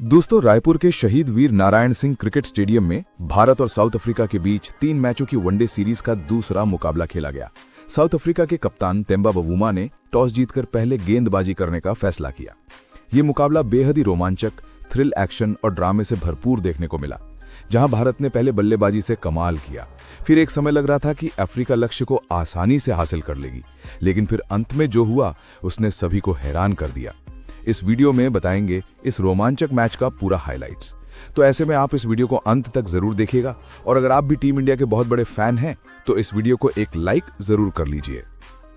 दोस्तों, रायपुर के शहीद वीर नारायण सिंह क्रिकेट स्टेडियम में भारत और साउथ अफ्रीका के बीच 3 मैचों की वनडे सीरीज का दूसरा मुकाबला खेला गया। साउथ अफ्रीका के कप्तान तेम्बा बवूमा ने टॉस जीतकर पहले गेंदबाजी करने का फैसला किया। ये मुकाबला बेहद ही रोमांचक, थ्रिल एक्शन और ड्रामे से भरपूर देखने को मिला, जहां भारत ने पहले बल्लेबाजी से कमाल किया। फिर एक समय लग रहा था कि अफ्रीका लक्ष्य को आसानी से हासिल कर लेगी, लेकिन फिर अंत में जो हुआ उसने सभी को हैरान कर दिया। इस वीडियो में बताएंगे इस रोमांचक मैच का पूरा हाइलाइट्स। तो ऐसे में आप इस वीडियो को अंत तक जरूर देखिएगा, और अगर आप भी टीम इंडिया के बहुत बड़े फैन हैं तो इस वीडियो को एक लाइक जरूर कर लीजिए।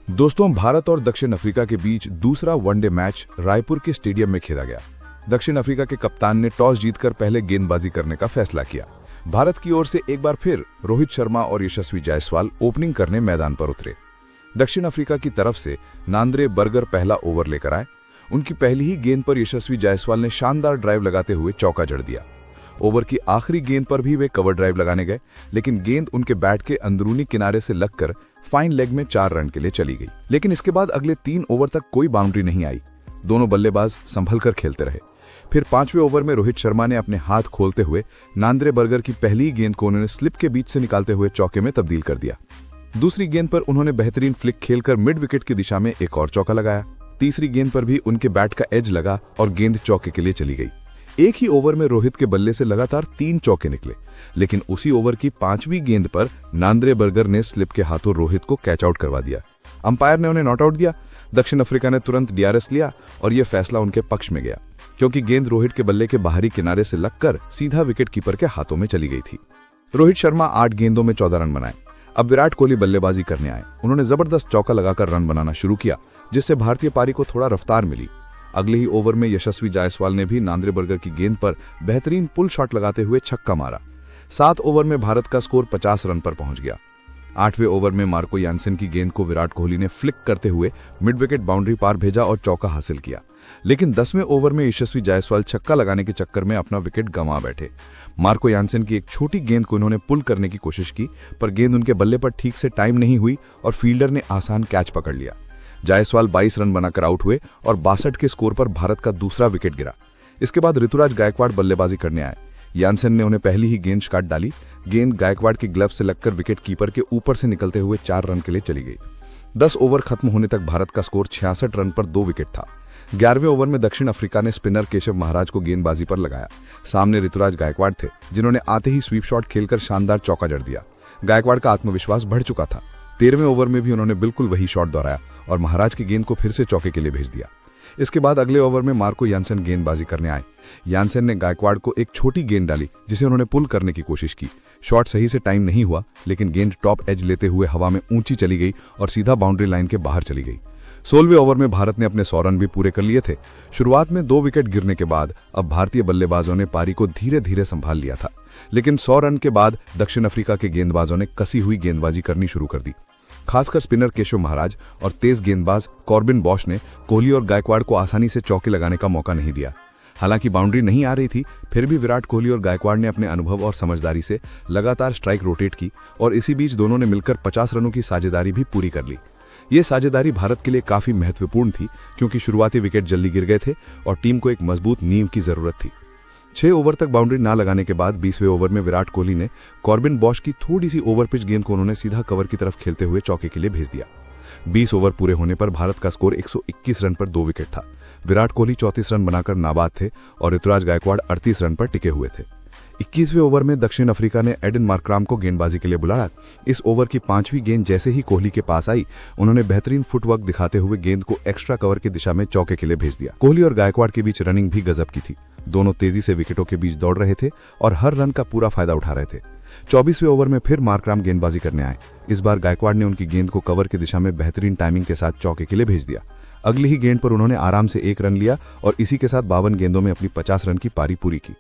दोस्तों, भारत और दक्षिण अफ्रीका के बीच दूसरा वनडे मैच रायपुर के स्टेडियम में खेला गया। दक्षिण अफ्रीका के कप्तान ने टॉस जीतकर पहले गेंदबाजी करने का फैसला किया। भारत की ओर से एक बार फिर रोहित शर्मा और यशस्वी जायसवाल ओपनिंग करने मैदान पर उतरे। दक्षिण अफ्रीका की तरफ से नांद्रे बर्गर पहला ओवर लेकर आए। उनकी पहली ही गेंद पर यशस्वी जायसवाल ने शानदार ड्राइव लगाते हुए चौका जड़ दिया। ओवर की आखिरी गेंद पर भी वे कवर ड्राइव लगाने गए, लेकिन गेंद उनके बैट के अंदरूनी किनारे से लगकर फाइन लेग में 4 रन के लिए चली गई। लेकिन इसके बाद अगले 3 ओवर तक कोई बाउंड्री नहीं आई। दोनों बल्लेबाज संभल कर खेलते रहे। फिर 5वें ओवर में रोहित शर्मा ने अपने हाथ खोलते हुए नांद्रे बर्गर की पहली गेंद को उन्होंने स्लिप के बीच से निकालते हुए चौके में तब्दील कर दिया। दूसरी गेंद पर उन्होंने बेहतरीन फ्लिक खेलकर मिड विकेट की दिशा में एक और चौका लगाया। तीसरी गेंद पर भी उनके बैट का एज लगा और गेंद चौके के लिए चली गई। एक ही ओवर में रोहित के बल्ले से लगातार 3 चौके निकले, लेकिन उसी ओवर की 5वीं गेंद पर नांद्रे बर्गर ने स्लिप के हाथों रोहित को कैच आउट करवा दिया। अंपायर ने उन्हें नॉट आउट दिया। दक्षिण अफ्रीका ने तुरंत डीआरएस लिया और यह फैसला उनके पक्ष में गया, क्योंकि गेंद रोहित के बल्ले के बाहरी किनारे से लगकर सीधा विकेट कीपर के हाथों में चली गई थी। रोहित शर्मा 8 गेंदों में 14 रन बनाए। अब विराट कोहली बल्लेबाजी करने आए। उन्होंने जबरदस्त चौका लगाकर रन बनाना शुरू किया, जिससे भारतीय पारी को थोड़ा रफ्तार मिली। अगले ही ओवर में यशस्वी जायसवाल ने भी नांद्रे बर्गर की गेंद पर बेहतरीन पुल शॉट लगाते हुए छक्का मारा। 7 ओवर में भारत का स्कोर 50 रन पर पहुंच गया। 8वें ओवर में मार्को यानसेन की गेंद को विराट कोहली ने फ्लिक करते हुए मिड विकेट बाउंड्री पार भेजा और चौका हासिल किया। लेकिन 10वें ओवर में यशस्वी जायसवाल छक्का लगाने के चक्कर में अपना विकेट गंवा बैठे। मार्को यानसेन की एक छोटी गेंद को उन्होंने पुल करने की कोशिश की, पर गेंद उनके बल्ले पर ठीक से टाइम नहीं हुई और फील्डर ने आसान कैच पकड़ लिया। जायसवाल 22 रन बनाकर आउट हुए और 62 के स्कोर पर भारत का दूसरा विकेट गिरा। इसके बाद ऋतुराज गायकवाड़ बल्लेबाजी करने आए। यानसेन ने उन्हें पहली ही गेंद काट डाली। गेंद गायकवाड़ के ग्लव से लगकर विकेट कीपर के ऊपर से निकलते हुए 4 रन के लिए चली गई। 10 ओवर खत्म होने तक भारत का स्कोर 66 रन पर 2 विकेट था। 11वें ओवर में दक्षिण अफ्रीका ने स्पिनर केशव महाराज को गेंदबाजी पर लगाया। सामने ऋतुराज गायकवाड़ थे, जिन्होंने आते ही स्वीप शॉट खेलकर शानदार चौका जड़ दिया। गायकवाड़ का आत्मविश्वास बढ़ चुका था। 13वें ओवर में भी उन्होंने बिल्कुल वही शॉट दोहराया और महाराज की गेंद को फिर से चौके के लिए भेज दिया। इसके बाद अगले ओवर में मार्को यानसेन गेंदबाजी करने आए। यानसेन ने गायकवाड़ को एक छोटी गेंद डाली, जिसे उन्होंने पुल करने की कोशिश की। शॉट सही से टाइम नहीं हुआ, लेकिन गेंद टॉप एज लेते हुए हवा में ऊंची चली गई और सीधा बाउंड्री लाइन के बाहर चली गई। 16वें ओवर में भारत ने अपने 100 रन भी पूरे कर लिए थे। शुरुआत में 2 विकेट गिरने के बाद अब भारतीय बल्लेबाजों ने पारी को धीरे धीरे संभाल लिया था, लेकिन 100 रन के बाद दक्षिण अफ्रीका के गेंदबाजों ने कसी हुई गेंदबाजी करनी शुरू कर दी। खासकर स्पिनर केशव महाराज और तेज गेंदबाज कॉर्बिन बॉश ने कोहली और गायकवाड़ को आसानी से चौके लगाने का मौका नहीं दिया। हालांकि बाउंड्री नहीं आ रही थी, फिर भी विराट कोहली और गायकवाड़ ने अपने अनुभव और समझदारी से लगातार स्ट्राइक रोटेट की और इसी बीच दोनों ने मिलकर 50 रनों की साझेदारी भी पूरी कर ली। ये साझेदारी भारत के लिए काफी महत्वपूर्ण थी, क्योंकि शुरुआती विकेट जल्दी गिर गए थे और टीम को एक मजबूत नींव की जरूरत थी। 6 ओवर तक बाउंड्री ना लगाने के बाद 20वें ओवर में विराट कोहली ने कॉर्बिन बॉश की थोड़ी सी ओवर पिच गेंद को उन्होंने सीधा कवर की तरफ खेलते हुए चौके के लिए भेज दिया। 20 ओवर पूरे होने पर भारत का स्कोर 121 रन पर 2 विकेट था। विराट कोहली 34 रन बनाकर नाबाद थे और ऋतुराज गायकवाड़ 38 रन पर टिके हुए थे। 21वें ओवर में दक्षिण अफ्रीका ने एडन मार्कराम को गेंदबाजी के लिए बुलाया। इस ओवर की 5वीं गेंद जैसे ही कोहली के पास आई, उन्होंने बेहतरीन फुटवर्क दिखाते हुए गेंद को एक्स्ट्रा कवर की दिशा में चौके के लिए भेज दिया। कोहली और गायकवाड़ के बीच रनिंग भी गजब की थी। दोनों तेजी से विकेटों के बीच दौड़ रहे थे और हर रन का पूरा फायदा उठा रहे थे। 24वें ओवर में फिर मार्कराम गेंदबाजी करने आए। इस बार गायकवाड़ ने उनकी गेंद को कवर की दिशा में बेहतरीन टाइमिंग के साथ चौके के लिए भेज दिया। अगली ही गेंद पर उन्होंने आराम से 1 रन लिया और इसी के साथ 52 गेंदों में अपनी 50 रन की पारी पूरी की।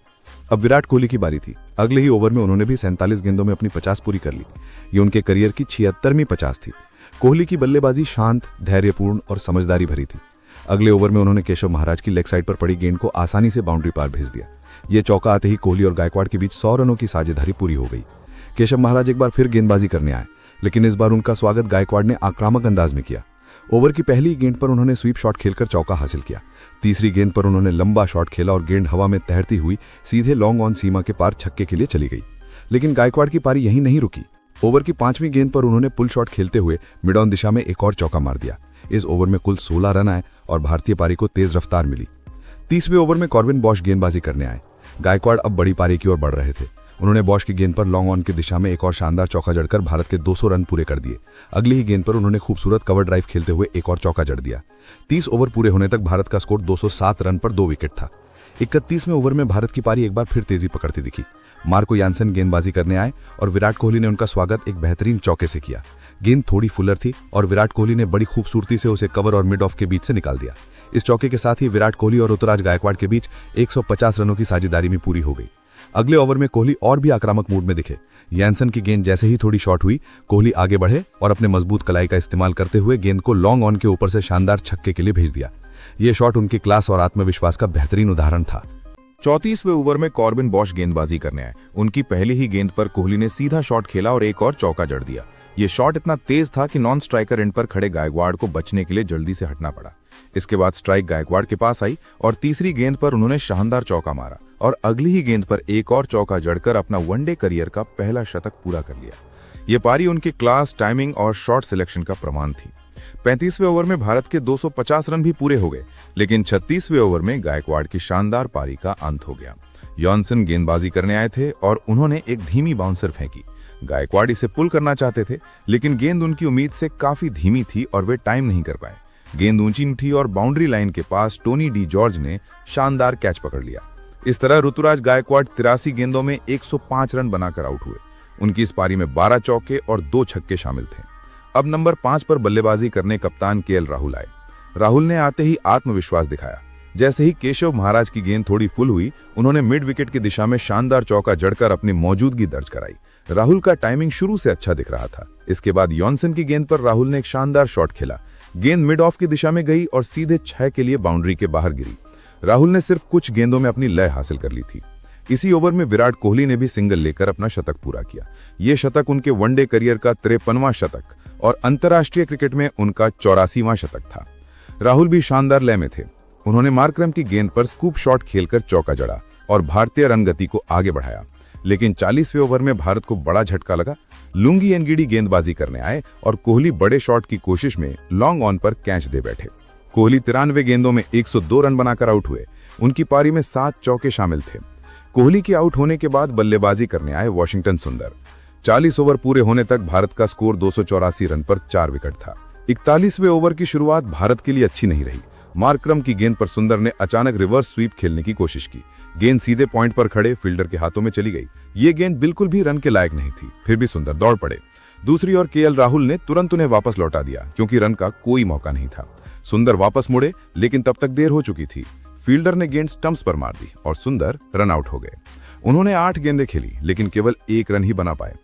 अब विराट कोहली की बारी थी। अगले ही ओवर में उन्होंने भी 47 गेंदों में अपनी 50 पूरी कर ली। ये उनके करियर की 76वीं 50 थी। कोहली की बल्लेबाजी शांत, धैर्यपूर्ण और समझदारी भरी थी। अगले ओवर में उन्होंने केशव महाराज की लेग साइड पर पड़ी गेंद को आसानी से बाउंड्री पार भेज दिया। ये चौका आते ही कोहली और गायकवाड़ के बीच 100 रनों की साझेदारी पूरी हो गई। केशव महाराज एक बार फिर गेंदबाजी करने आए, लेकिन इस बार उनका स्वागत गायकवाड़ ने आक्रामक अंदाज में किया। ओवर की पहली गेंद पर उन्होंने स्वीप शॉट खेलकर चौका हासिल किया। तीसरी गेंद पर उन्होंने लंबा शॉट खेला और गेंद हवा में तैरती हुई सीधे लॉन्ग ऑन सीमा के पार छक्के के लिए चली गई। लेकिन गायकवाड़ की पारी यहीं नहीं रुकी। ओवर की 5वीं गेंद पर उन्होंने पुल शॉट खेलते हुए मिड ऑन दिशा में एक और चौका मार दिया। इस ओवर में कुल 16 रन आए और भारतीय पारी को तेज रफ्तार मिली। 30वें ओवर में कॉर्बिन बॉश गेंदबाजी करने आए। गायकवाड़ अब बड़ी पारी की ओर बढ़ रहे थे। उन्होंने बॉश की गेंद पर लॉन्ग ऑन की दिशा में एक और शानदार चौका जड़कर भारत के 200 रन पूरे कर दिए। अगली ही गेंद पर उन्होंने खूबसूरत कवर ड्राइव खेलते हुए एक और चौका जड़ दिया। 30 ओवर पूरे होने तक भारत का स्कोर 207 रन पर 2 विकेट था। 31वें ओवर में भारत की पारी एक बार फिर तेजी पकड़ती दिखी। मार्को यानसेन गेंदबाजी करने आए और विराट कोहली ने उनका स्वागत एक बेहतरीन चौके से किया। गेंद थोड़ी फुलर थी और विराट कोहली ने बड़ी खूबसूरती से उसे कवर और मिड ऑफ के बीच से निकाल दिया। इस चौके के साथ ही विराट कोहली और ऋतुराज गायकवाड़ के बीच 150 रनों की साझेदारी में पूरी हो गई। अगले ओवर में कोहली और भी आक्रामक मूड में दिखे। यानसेन की गेंद जैसे ही थोड़ी शॉर्ट हुई, कोहली आगे बढ़े और अपने मजबूत कलाई का इस्तेमाल करते हुए गेंद को लॉन्ग ऑन के ऊपर से शानदार छक्के के लिए भेज दिया। यह शॉट उनकी क्लास और आत्मविश्वास का बेहतरीन उदाहरण था। 34वें ओवर में कॉर्बिन बॉश गेंदबाजी करने आए। उनकी पहली ही गेंद पर कोहली ने सीधा शॉट खेला और एक और चौका जड़ दिया। ये शॉट इतना तेज था कि नॉन स्ट्राइकर एंड पर खड़े गायकवाड़ को बचने के लिए जल्दी से हटना पड़ा। इसके बाद स्ट्राइक गायकवाड़ के पास आई और तीसरी गेंद पर उन्होंने शानदार चौका मारा और अगली ही गेंद पर एक और चौका जड़कर अपना वनडे करियर का पहला शतक पूरा कर लिया। ये पारी उनकी क्लास, टाइमिंग और शॉट सिलेक्शन का प्रमाण थी। 35वें ओवर में भारत के 250 रन भी पूरे हो गए, लेकिन 36वें ओवर में गायकवाड़ की शानदार पारी का अंत हो गया। यानसेन गेंदबाजी करने आए थे और उन्होंने एक धीमी बाउंसर फेंकी। गायकवाड़ इसे पुल करना चाहते थे, लेकिन गेंद उनकी उम्मीद से काफी धीमी थी और वे टाइम नहीं कर पाए। गेंद ऊंची उठी और बाउंड्री लाइन के पास टोनी डी जॉर्ज ने शानदार कैच पकड़ लिया। इस तरह ऋतुराज गायकवाड़ 83 गेंदों में 105 रन बनाकर आउट हुए। उनकी इस पारी में 12 चौके और 2 छक्के शामिल थे। अब नंबर 5 पर बल्लेबाजी करने कप्तान केएल राहुल आए। राहुल ने आते ही आत्मविश्वास दिखाया। जैसे ही केशव महाराज की गेंद थोड़ी फुल हुई, उन्होंने मिड विकेट की दिशा में शानदार चौका जड़कर अपनी मौजूदगी दर्ज कराई। राहुल का टाइमिंग शुरू से अच्छा दिख रहा था। इसके बाद यानसेन की गेंद पर राहुल ने एक शानदार शॉट खेला। गेंद मिड ऑफ की दिशा में गई और सीधे 6 के लिए बाउंड्री के बाहर गिरी। राहुल ने सिर्फ कुछ गेंदों में अपनी लय हासिल कर ली थी। इसी ओवर में विराट कोहली ने भी सिंगल लेकर अपना शतक पूरा किया। ये शतक उनके वनडे करियर का 53वां शतक और अंतर्राष्ट्रीय क्रिकेट में उनका 84वां शतक था। राहुल भी शानदार लय में थे। उन्होंने मार्करम की गेंद पर स्कूप शॉट खेलकर चौका जड़ा और भारतीय रन गति को आगे बढ़ाया। लेकिन 40वें ओवर में भारत को बड़ा झटका लगा। लुंगी एनगिडी गेंदबाजी करने आए और कोहली बड़े शॉट की कोशिश में लॉन्ग ऑन पर कैच दे बैठे। कोहली 93 गेंदों में 102 रन बनाकर आउट हुए। उनकी पारी में 7 चौके शामिल थे। कोहली के आउट होने के बाद बल्लेबाजी करने आए वाशिंगटन सुंदर। 40 ओवर पूरे होने तक भारत का स्कोर 284 रन पर 4 विकेट था। 41वें ओवर की शुरुआत भारत के लिए अच्छी नहीं रही। मार्करम की गेंद पर सुंदर ने अचानक रिवर्स स्वीप खेलने की कोशिश की। गेंद सीधे पॉइंट पर खड़े फील्डर के हाथों में चली गई। ये गेंद बिल्कुल भी रन के लायक नहीं थी, फिर भी सुंदर दौड़ पड़े। दूसरी ओर केएल राहुल ने तुरंत उन्हें वापस लौटा दिया, क्योंकि रन का कोई मौका नहीं था। सुंदर वापस मुड़े, लेकिन तब तक देर हो चुकी थी। फील्डर ने गेंद स्टंप्स पर मार दी और सुंदर रन आउट हो गए। उन्होंने 8 गेंदें खेली, लेकिन केवल 1 रन ही बना पाए।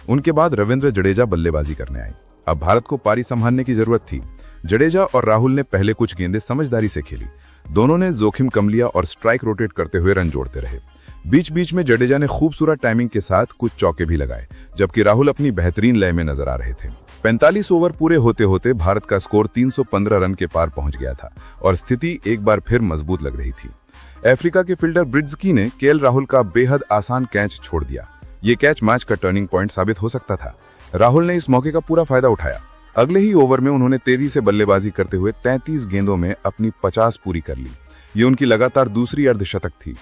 उनके बाद रविंद्र जडेजा बल्लेबाजी करने आए। अब भारत को पारी संभालने की जरूरत थी। जडेजा और राहुल ने पहले कुछ गेंदें समझदारी से खेली। दोनों ने जोखिम कम लिया और स्ट्राइक रोटेट करते हुए रन जोड़ते रहे। बीच बीच में जडेजा ने खूबसूरत टाइमिंग के साथ कुछ चौके भी लगाए, जबकि राहुल अपनी बेहतरीन लय में नजर आ रहे थे। 45 ओवर पूरे होते होते भारत का स्कोर 315 रन के पार पहुंच गया था और स्थिति एक बार फिर मजबूत लग रही थी। अफ्रीका के फील्डर ब्रिड्जकी ने केएल राहुल का बेहद आसान कैच छोड़ दिया। ये कैच मैच का टर्निंग पॉइंट साबित हो सकता था। राहुल ने इस मौके का पूरा फायदा उठाया। अगले ही ओवर में उन्होंने तेजी से बल्लेबाजी करते हुए 33 गेंदों में अपनी 50 पूरी कर ली। ये उनकी लगातार दूसरी अर्धशतक थी।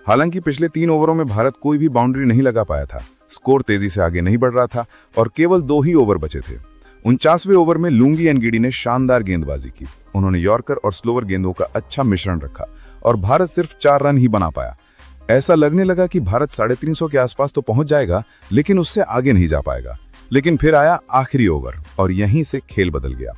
हालांकि पिछले 3 ओवरों में भारत कोई भी बाउंड्री नहीं लगा पाया था। स्कोर तेजी से आगे नहीं बढ़ रहा था और केवल 2 ही ओवर बचे थे। 49वें ओवर में लुंगी एनगिडी ने शानदार गेंदबाजी की। उन्होंने यॉर्कर और स्लोवर गेंदों का अच्छा मिश्रण रखा और भारत सिर्फ 4 रन ही बना पाया। ऐसा लगने लगा कि भारत 350 के आसपास तो पहुंच जाएगा, लेकिन उससे आगे नहीं जा पाएगा। लेकिन फिर आया आखिरी ओवर और यहीं से खेल बदल गया।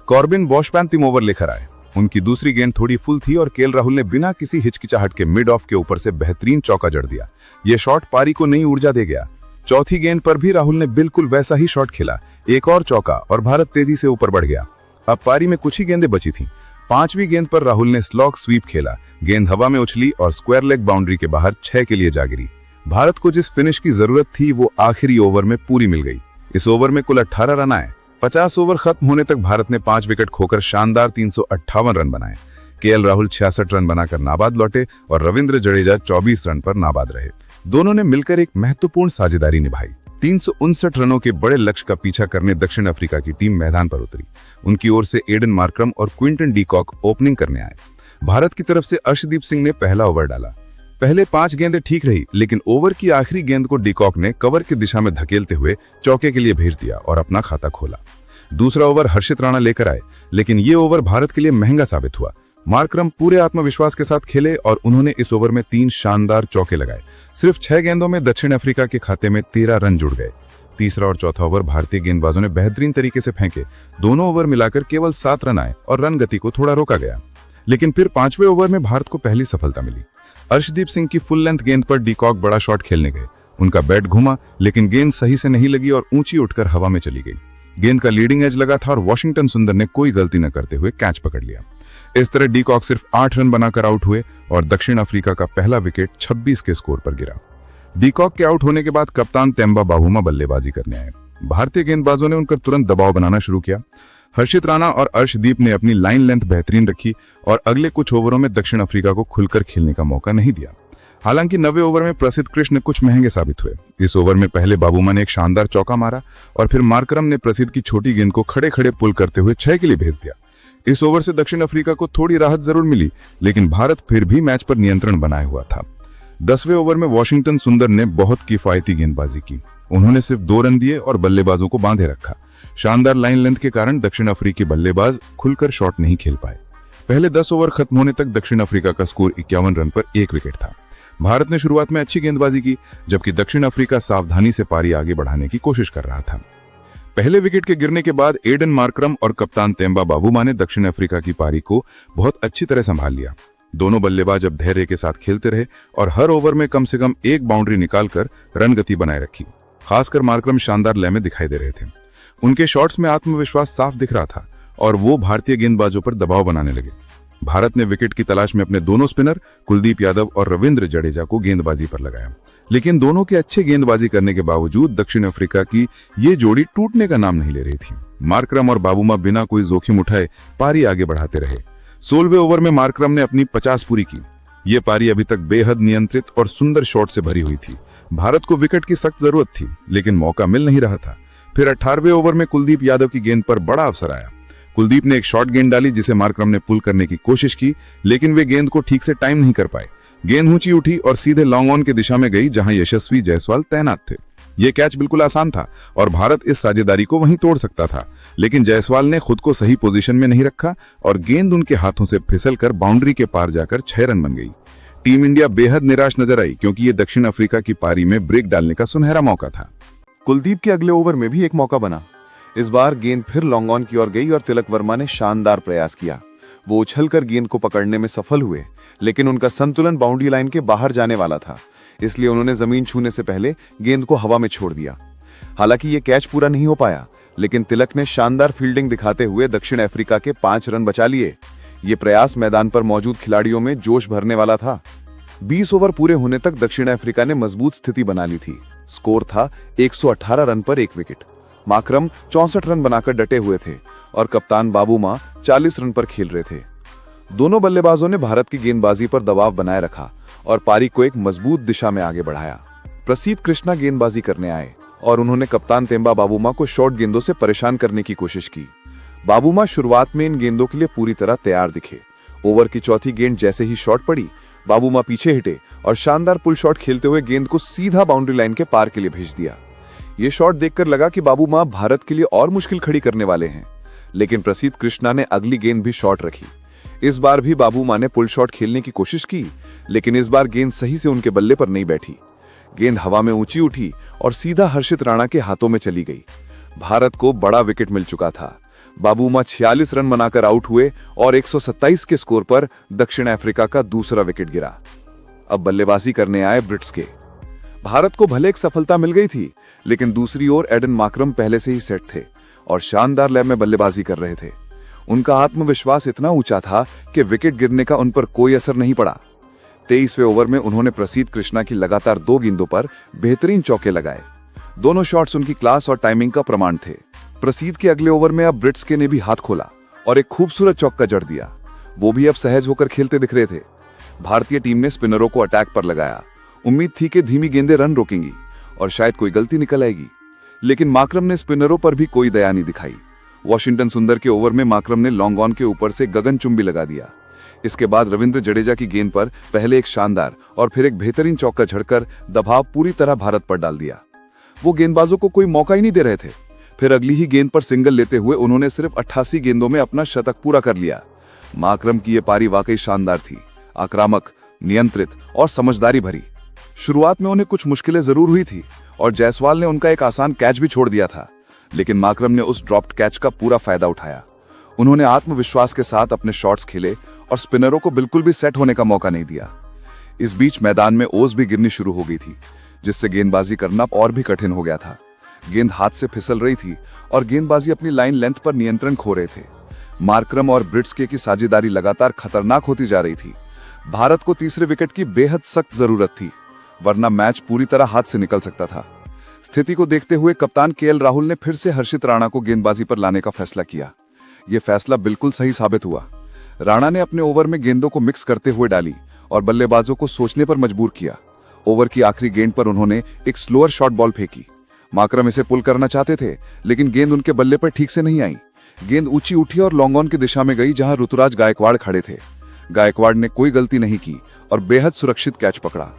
कॉर्बिन बॉश 35 ओवर लेकर आए। उनकी दूसरी गेंद थोड़ी फुल थी और केएल राहुल ने बिना किसी हिचकिचाहट के मिड ऑफ के ऊपर से बेहतरीन चौका जड़ दिया। यह शॉट पारी को नई ऊर्जा दे गया। चौथी गेंद पर भी राहुल ने बिल्कुल वैसा ही शॉट खेला, एक और चौका, और भारत तेजी से ऊपर बढ़ गया। अब पारी में कुछ ही गेंदें बची थीं। 5वीं गेंद पर राहुल ने स्लॉग स्वीप खेला। गेंद हवा में उछली और स्क्वायर लेग बाउंड्री के बाहर 6 के लिए जा गिरी। भारत को जिस फिनिश की जरूरत थी वो आखिरी ओवर में पूरी मिल गई। इस ओवर में कुल 18 रन आए। 50 ओवर खत्म होने तक भारत ने 5 विकेट खोकर शानदार 358 रन बनाए। केएल राहुल 66 रन बनाकर नाबाद लौटे और रविंद्र जडेजा 24 रन पर नाबाद रहे। दोनों ने मिलकर एक महत्वपूर्ण साझेदारी निभाई। 359 रनों के बड़े लक्ष्य का पीछा करने दक्षिण अफ्रीका की टीम मैदान पर उतरी। उनकी ओर से एडन मार्क्रम और क्विंटन डीकॉक ओपनिंग करने आए। भारत की तरफ से अर्शदीप सिंह ने पहला ओवर डाला। पहले 5 गेंदें ठीक रही, लेकिन ओवर की आखिरी गेंद को डीकॉक ने कवर की दिशा में धकेलते हुए चौके के लिए भेज दिया और अपना खाता खोला। दूसरा ओवर हर्षित राणा लेकर आए, लेकिन ये ओवर भारत के लिए महंगा साबित हुआ। मार्क्रम पूरे आत्मविश्वास के साथ खेले और उन्होंने इस ओवर में 3 शानदार चौके लगाए। सिर्फ 6 गेंदों में दक्षिण अफ्रीका के खाते में 13 रन जुड़ गए। तीसरा और चौथा ओवर भारतीय गेंदबाजों ने बेहतरीन तरीके से फेंके। दोनों ओवर मिलाकर केवल 7 रन आए और रन गति को थोड़ा रोका गया। लेकिन फिर 5वें ओवर में भारत को पहली सफलता मिली। अर्शदीप सिंह की फुल लेंथ गेंद पर डीकॉक बड़ा शॉट खेलने गए। उनका बैट घूमा, लेकिन गेंद सही से नहीं लगी और ऊंची उठकर हवा में चली गई। गेंद का लीडिंग एज लगा था और वॉशिंगटन सुंदर ने कोई गलती न करते हुए कैच पकड़ लिया। इस तरह डीकॉक सिर्फ 8 रन बनाकर आउट हुए और दक्षिण अफ्रीका का पहला विकेट 26 के स्कोर पर गिरा। डीकॉक के आउट होने के बाद कप्तान तेम्बा बावुमा बल्लेबाजी करने आए। भारतीय गेंदबाजों ने उन पर तुरंत दबाव बनाना शुरू किया। हर्षित राणा और अर्शदीप ने अपनी लाइन लेंथ बेहतरीन रखी और अगले कुछ ओवरों में दक्षिण अफ्रीका को खुलकर खेलने का मौका नहीं दिया। हालांकि 90वें ओवर में प्रसिद्ध कृष्ण कुछ महंगे साबित हुए। इस ओवर में पहले बाबूमा ने एक शानदार चौका मारा और फिर मार्करम ने प्रसिद्ध की छोटी गेंद को खड़े खड़े पुल करते हुए 6 के लिए भेज दिया। इस ओवर से दक्षिण अफ्रीका को थोड़ी राहत जरूर मिली, लेकिन भारत फिर भी मैच पर नियंत्रण बनाए हुआ था। 10वें ओवर में वॉशिंगटन सुंदर ने बहुत किफायती गेंदबाजी की। उन्होंने सिर्फ 2 रन दिए और बल्लेबाजों को बांधे रखा। शानदार लाइन लेंथ के कारण दक्षिण अफ्रीकी बल्लेबाज खुलकर शॉट नहीं खेल पाए। पहले 10 ओवर खत्म होने तक दक्षिण अफ्रीका का स्कोर 51 रन पर 1 विकेट था। भारत ने शुरुआत में अच्छी गेंदबाजी की, जबकि दक्षिण अफ्रीका सावधानी से पारी आगे बढ़ाने की कोशिश कर रहा था। पहले विकेट के गिरने के बाद एडन मार्क्रम और कप्तान तेम्बा बावुमा ने दक्षिण अफ्रीका की पारी को बहुत अच्छी तरह संभाल लिया। दोनों बल्लेबाज अब धैर्य के साथ खेलते रहे और हर ओवर में कम से कम 1 बाउंड्री निकालकर रन गति बनाए रखी। खासकर मार्क्रम शानदार लय में दिखाई दे रहे थे। उनके शॉट्स में आत्मविश्वास साफ दिख रहा था और वो भारतीय गेंदबाजों पर दबाव बनाने लगे। भारत ने विकेट की तलाश में अपने दोनों स्पिनर कुलदीप यादव और रविंद्र जडेजा को गेंदबाजी पर लगाया, लेकिन दोनों के अच्छे गेंदबाजी करने के बावजूद दक्षिण अफ्रीका की ये जोड़ी टूटने का नाम नहीं ले रही थी। मार्क्रम और बावुमा बिना कोई जोखिम उठाए पारी आगे बढ़ाते रहे। 16वें ओवर में मार्क्रम ने अपनी 50 पूरी की। ये पारी अभी तक बेहद नियंत्रित और सुंदर शॉट से भरी हुई थी। भारत को विकेट की सख्त जरूरत थी, लेकिन मौका मिल नहीं रहा था। फिर 18वें ओवर में कुलदीप यादव की गेंद पर बड़ा अवसर आया। कुलदीप ने एक शॉर्ट गेंद डाली जिसे मार्क्रम ने पुल करने की कोशिश की, लेकिन वे गेंद को ठीक से टाइम नहीं कर पाए। गेंद ऊंची उठी और सीधे लॉन्ग ऑन की दिशा में गई, जहां यशस्वी जायसवाल तैनात थे। यह कैच बिल्कुल आसान था और भारत इस साझेदारी को वहीं तोड़ सकता था, लेकिन जायसवाल ने खुद को सही पोजीशन में नहीं रखा और गेंद उनके हाथों से फिसलकर बाउंड्री के पार जाकर 6 रन बन गई। टीम इंडिया बेहद निराश नजर आई, क्योंकि ये दक्षिण अफ्रीका की पारी में ब्रेक डालने का सुनहरा मौका था। कुलदीप के अगले ओवर में भी एक मौका बना। इस बार गेंद फिर लॉन्ग ऑन की ओर गई और तिलक वर्मा ने शानदार प्रयास किया। वो उछलकर गेंद को पकड़ने में सफल हुए, लेकिन उनका संतुलन बाउंड्री लाइन के बाहर जाने वाला था, इसलिए उन्होंने जमीन छूने से पहले गेंद को हवा में छोड़ दिया। हालांकि ये कैच पूरा नहीं हो पाया, लेकिन तिलक ने शानदार फील्डिंग दिखाते हुए दक्षिण अफ्रीका के 5 रन बचा लिए। ये प्रयास मैदान पर मौजूद खिलाड़ियों में जोश भरने वाला था। 20 ओवर पूरे होने तक दक्षिण अफ्रीका ने मजबूत स्थिति बना ली थी। स्कोर था 118 रन पर 1 विकेट। मार्क्रम 64 रन बनाकर डटे हुए थे और कप्तान बावुमा 40 रन पर खेल रहे थे। दोनों बल्लेबाजों ने भारत की गेंदबाजी पर दबाव बनाए रखा और पारी को एक मजबूत दिशा में आगे बढ़ाया। प्रसिद्ध कृष्णा गेंदबाजी करने आए और उन्होंने कप्तान तेम्बा बावुमा को शॉर्ट गेंदों से परेशान करने की कोशिश की। बावुमा शुरुआत में इन गेंदों के लिए पूरी तरह तैयार दिखे। ओवर की चौथी गेंद जैसे ही शॉट पड़ी, बावुमा पीछे हटे और शानदार पुल शॉट खेलते हुए गेंद को सीधा बाउंड्री लाइन के पार के लिए भेज दिया। ये शॉट देखकर लगा कि बावुमा भारत के लिए और मुश्किल खड़ी करने वाले हैं, लेकिन प्रसिद्ध कृष्णा ने अगली गेंद भी शॉट रखी। इस बार भी बावुमा ने पुल शॉट खेलने की कोशिश की, लेकिन इस बार गेंद सही से उनके बल्ले पर नहीं बैठी। गेंद हवा में ऊंची उठी और सीधा हर्षित राणा के हाथों में चली गई। भारत को बड़ा विकेट मिल चुका था। बावुमा 46 रन बनाकर आउट हुए और 127 के स्कोर पर दक्षिण अफ्रीका का दूसरा विकेट गिरा। अब बल्लेबाजी करने आए ब्रिट्स के। भारत को भले एक सफलता मिल गई थी, लेकिन दूसरी ओर एडन मार्क्रम पहले से ही सेट थे और शानदार लय में बल्लेबाजी कर रहे थे। उनका आत्मविश्वास इतना ऊंचा था कि विकेट गिरने का उन पर कोई असर नहीं पड़ा। 23वें ओवर में उन्होंने प्रसिद्ध कृष्णा की लगातार 2 गेंदों पर बेहतरीन चौके लगाए। दोनों शॉट्स उनकी क्लास और टाइमिंग का प्रमाण थे। प्रसिद्ध के अगले ओवर में अब ब्रिट्स के ने भी हाथ खोला और एक खूबसूरत चौका जड़ दिया। वो भी अब सहज होकर खेलते दिख रहे थे। भारतीय टीम ने स्पिनरों को अटैक पर लगाया। उम्मीद थी कि धीमी गेंदें रन रोकेंगी और शायद कोई गलती निकल आएगी, लेकिन माकरम ने स्पिनरों पर भी कोई दया नहीं दिखाई। वॉशिंगटन सुंदर के ओवर में माकरम ने लॉन्ग ऑन के ऊपर से गगनचुंबी लगा दिया। इसके बाद रविंद्र जडेजा की गेंद पर पहले एक शानदार और फिर एक बेहतरीन चौका झड़कर दबाव पूरी तरह भारत पर डाल दिया। वो गेंदबाजों को कोई मौका ही नहीं दे रहे थे। फिर अगली ही गेंद पर सिंगल लेते हुए उन्होंने सिर्फ 88 गेंदों में अपना शतक पूरा कर लिया। माकरम की ये पारी वाकई शानदार थी, आक्रामक, नियंत्रित और समझदारी भरी। शुरुआत में उन्हें कुछ मुश्किलें जरूर हुई थी और जायसवाल ने उनका एक आसान कैच भी छोड़ दिया था, लेकिन माकरम ने उस ड्रॉप्ड कैच का पूरा फायदा उठाया। उन्होंने आत्मविश्वास के साथ अपने शॉट्स खेले और स्पिनरों को बिल्कुल भी सेट होने का मौका नहीं दिया। इस बीच मैदान में ओस भी गिरनी शुरू हो गई थी, जिससे गेंदबाजी करना और भी कठिन हो गया था। गेंद हाथ से फिसल रही थी और गेंदबाजी अपनी लाइन लेंथ पर नियंत्रण खो रहे थे। मार्करम और ब्रिट्सके की साझेदारी लगातार खतरनाक होती जा रही थी। भारत को तीसरे विकेट की बेहद सख्त जरूरत थी, वरना मैच पूरी तरह हाथ से निकल सकता था। स्थिति को देखते हुए कप्तान केएल राहुल ने फिर से हर्षित राणा को गेंदबाजी पर लाने का फैसला किया। यह फैसला बिल्कुल सही साबित हुआ। राणा ने अपने ओवर में गेंदों को मिक्स करते हुए डाली और बल्लेबाजों को सोचने पर मजबूर किया। ओवर की आखिरी गेंद पर उन्होंने एक स्लोअर शॉर्ट बॉल फेंकी। माकरम इसे पुल करना चाहते थे, लेकिन गेंद उनके बल्ले पर ठीक से नहीं आई। गेंद ऊंची उठी और लॉन्ग ऑन की दिशा में गई, जहां ऋतुराज गायकवाड़ खड़े थे। गायकवाड़ ने कोई गलती नहीं की और बेहद सुरक्षित कैच पकड़ा।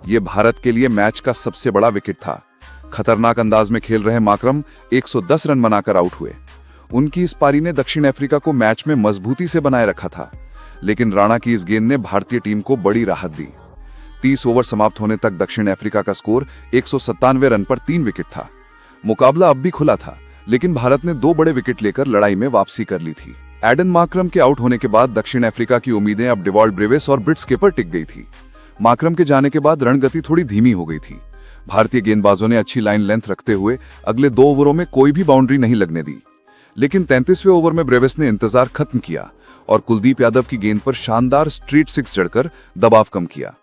यह भारत के लिए मैच का सबसे बड़ा विकेट था। खतरनाक अंदाज में खेल रहे माकरम 110 रन बनाकर आउट हुए। उनकी इस पारी ने दक्षिण अफ्रीका को मैच में मजबूती से बनाए रखा था, लेकिन राणा की इस गेंद ने भारतीय टीम को बड़ी राहत दी। 30 ओवर समाप्त होने तक दक्षिण अफ्रीका का स्कोर 197 रन पर 3 विकेट था। मुकाबला अब भी खुला था, लेकिन भारत ने 2 बड़े विकेट लेकर लड़ाई में वापसी कर ली थी। एडन माकरम के आउट होने के बाद दक्षिण अफ्रीका की उम्मीदें अब डेवॉल्ट ब्रेविस और ब्रिट्सके पर टिक गई थी। माकरम के जाने के बाद रणगति थोड़ी धीमी हो गई थी। भारतीय गेंदबाजों ने अच्छी लाइन लेंथ रखते हुए अगले 2 ओवरों में कोई भी बाउंड्री नहीं लगने दी, लेकिन 33वें ओवर में ब्रेविस ने इंतजार खत्म किया और कुलदीप यादव की गेंद पर शानदार स्ट्रीट 6 जड़कर दबाव कम किया।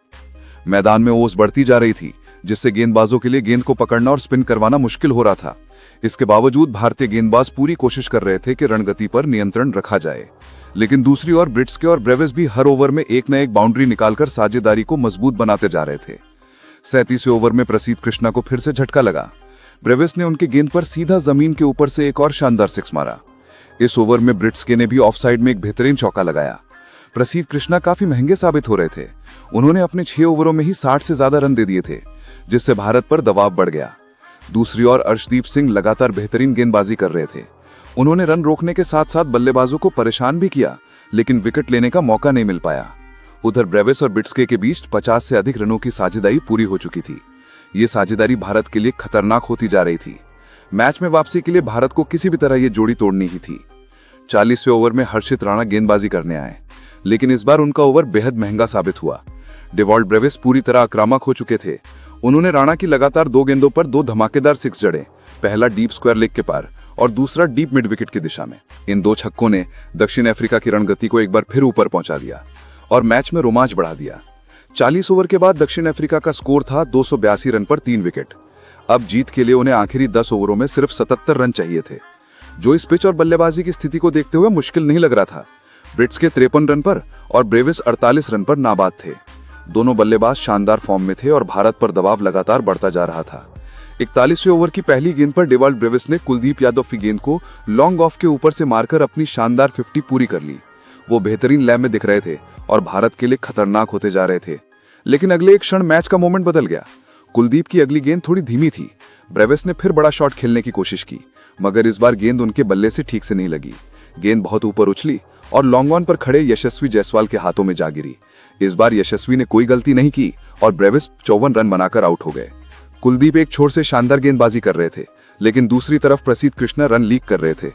मैदान में ओस बढ़ती जा रही थी, जिससे गेंदबाजों के लिए गेंद को पकड़ना और स्पिन करवाना मुश्किल हो रहा था। इसके बावजूद भारतीय गेंदबाज पूरी कोशिश कर रहे थे कि रणगति पर नियंत्रण रखा जाए, लेकिन दूसरी ओर ब्रिट्सके और ब्रेविस भी हर ओवर में एक न एक बाउंड्री निकालकर साझेदारी को मजबूत बनाते जा रहे थे। 37वें ओवर में प्रसीद कृष्णा को फिर से झटका लगा। ब्रेविस ने उनकी गेंद पर सीधा जमीन के ऊपर से एक और शानदार 6 मारा। इस ओवर में ब्रिट्सके ने भी ऑफसाइड में एक बेहतरीन चौका लगाया। प्रसीद कृष्णा काफी महंगे साबित हो रहे थे। उन्होंने अपने 6 ओवरों में ही 60 से ज्यादा रन दे दिए थे, जिससे भारत पर दबाव बढ़ गया। दूसरी ओर अर्शदीप सिंह लगातार बेहतरीन गेंदबाजी कर रहे थे। उन्होंने रन रोकने के साथ साथ बल्लेबाजों को परेशान भी किया, लेकिन विकेट लेने का मौका नहीं मिल पाया। उधर ब्रेविस और ब्रिट्सके के बीच 50 से अधिक रनों की साझेदारी पूरी हो चुकी थी। ये साझेदारी भारत के लिए खतरनाक होती जा रही थी। मैच में वापसी के लिए भारत को किसी भी तरह ये जोड़ी तोड़नी ही थी। 40वें ओवर में हर्षित राणा गेंदबाजी करने आए, लेकिन इस बार उनका ओवर बेहद महंगा साबित हुआ। डेवॉल्ट ब्रेविस पूरी तरह आक्रामक हो चुके थे। उन्होंने राणा की लगातार 2 गेंदों पर 2 धमाकेदार 6 जड़े, पहला डीप स्क्वायर लेग के पार और दूसरा डीप मिड विकेट की दिशा में। इन 2 छक्कों ने दक्षिण अफ्रीका की रणगति को एक बार फिर ऊपर पहुंचा दिया और मैच में रोमांच बढ़ा दिया। 40 ओवर के बाद दक्षिण अफ्रीका का स्कोर था 282 रन पर 3 विकेट। अब जीत के लिए उन्हें आखिरी 10 ओवरों में सिर्फ 77 रन चाहिए थे, जो इस पिच और बल्लेबाजी की स्थिति को देखते हुए मुश्किल नहीं लग रहा था। ब्रिट्सके 53 रन पर और ब्रेविस 48 रन पर नाबाद थे। दोनों बल्लेबाज शानदार फॉर्म में थे और भारत पर दबाव लगातार बढ़ता जा रहा था। 41वें ओवर की पहली गेंद पर डेवॉल्ट ब्रेविस ने कुलदीप यादव की गेंद को लॉन्ग ऑफ के ऊपर से मारकर अपनी शानदार 50 पूरी कर ली। वो बेहतरीन लय में दिख रहे थे और भारत के लिए खतरनाक होते जा रहे थे, लेकिन अगले एक क्षण मैच का मोमेंट बदल गया। कुलदीप की अगली गेंद थोड़ी धीमी थी। ब्रेविस ने फिर बड़ा शॉट खेलने की कोशिश की, मगर इस बार गेंद उनके बल्ले से ठीक से नहीं लगी। गेंद बहुत ऊपर उछली और लॉन्ग ऑन पर खड़े यशस्वी जायसवाल के हाथों में जा गिरी। इस बार यशस्वी ने कोई गलती नहीं की और ब्रेविस 54 रन बनाकर आउट हो गए। कुलदीप एक छोर से शानदार गेंदबाजी कर रहे थे, लेकिन दूसरी तरफ प्रसीद कृष्णा रन लीक कर रहे थे।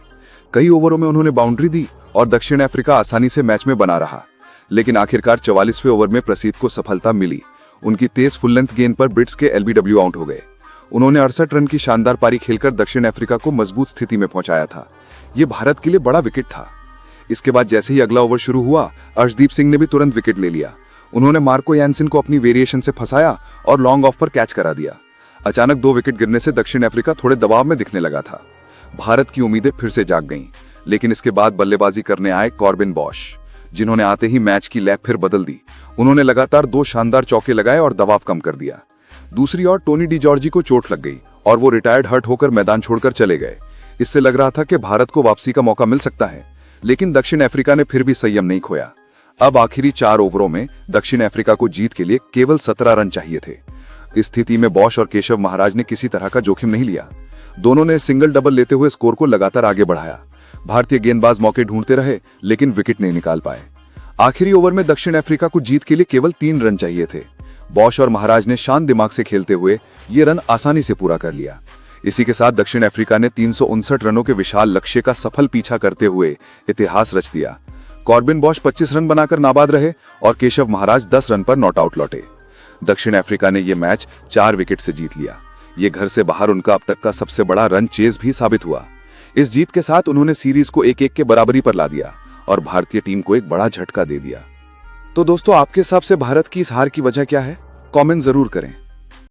कई ओवरों में उन्होंने बाउंड्री दी और दक्षिण अफ्रीका आसानी से मैच में बना रहा, लेकिन आखिरकार 44वें ओवर में प्रसीद को सफलता मिली। उनकी तेज फुल लेंथ गेंद पर ब्रिट्सके एलबीडब्ल्यू आउट हो गए। उन्होंने 68 रन की शानदार पारी खेलकर दक्षिण अफ्रीका को मजबूत स्थिति में पहुंचाया था। ये भारत के लिए बड़ा विकेट था। इसके बाद जैसे ही अगला ओवर शुरू हुआ, अर्शदीप सिंह ने भी तुरंत विकेट ले लिया। उन्होंने मार्को यानसन को अपनी वेरिएशन से फंसाया और लॉन्ग ऑफ पर कैच करा दिया। अचानक 2 विकेट गिरने से दक्षिण अफ्रीका थोड़े दबाव में दिखने लगा था। भारत की उम्मीदें फिर से जाग गईं, लेकिन इसके बाद बल्लेबाजी करने आए कॉर्बिन बॉश, जिन्होंने आते ही मैच की लैप फिर बदल दी। उन्होंने लगातार 2 शानदार चौके लगाए और दबाव कम कर दिया। दूसरी ओर टोनी डी जॉर्जी को चोट लग गई और वो रिटायर्ड हर्ट होकर मैदान छोड़कर चले गए। इससे लग रहा था कि भारत को वापसी का मौका मिल सकता है, लेकिन दक्षिण अफ्रीका ने फिर भी संयम नहीं खोया। अब आखिरी 4 ओवरों में दक्षिण अफ्रीका को जीत के लिए केवल 17 रन चाहिए थे। इस स्थिति में बॉश और केशव महाराज ने किसी तरह का जोखिम नहीं लिया। दोनों ने सिंगल डबल लेते हुए स्कोर को लगातार आगे बढ़ाया। भारतीय गेंदबाज मौके ढूंढते रहे, लेकिन विकेट नहीं निकाल पाए। आखिरी ओवर में दक्षिण अफ्रीका को जीत के लिए केवल 3 रन चाहिए थे। बॉश और महाराज ने शांत दिमाग से खेलते हुए ये रन आसानी से पूरा कर लिया। इसी के साथ दक्षिण अफ्रीका ने 359 रनों के विशाल लक्ष्य का सफल पीछा करते हुए इतिहास रच दिया। कॉर्बिन बॉश 25 रन बनाकर नाबाद रहे और केशव महाराज 10 रन पर नॉट आउट लौटे। दक्षिण अफ्रीका ने यह मैच 4 विकेट से जीत लिया। ये घर से बाहर उनका अब तक का सबसे बड़ा रन चेज भी साबित हुआ। इस जीत के साथ उन्होंने सीरीज को 1-1 के बराबरी पर ला दिया और भारतीय टीम को एक बड़ा झटका दे दिया। तो दोस्तों, आपके हिसाब से भारत की इस हार की वजह क्या है? कमेंट जरूर करें।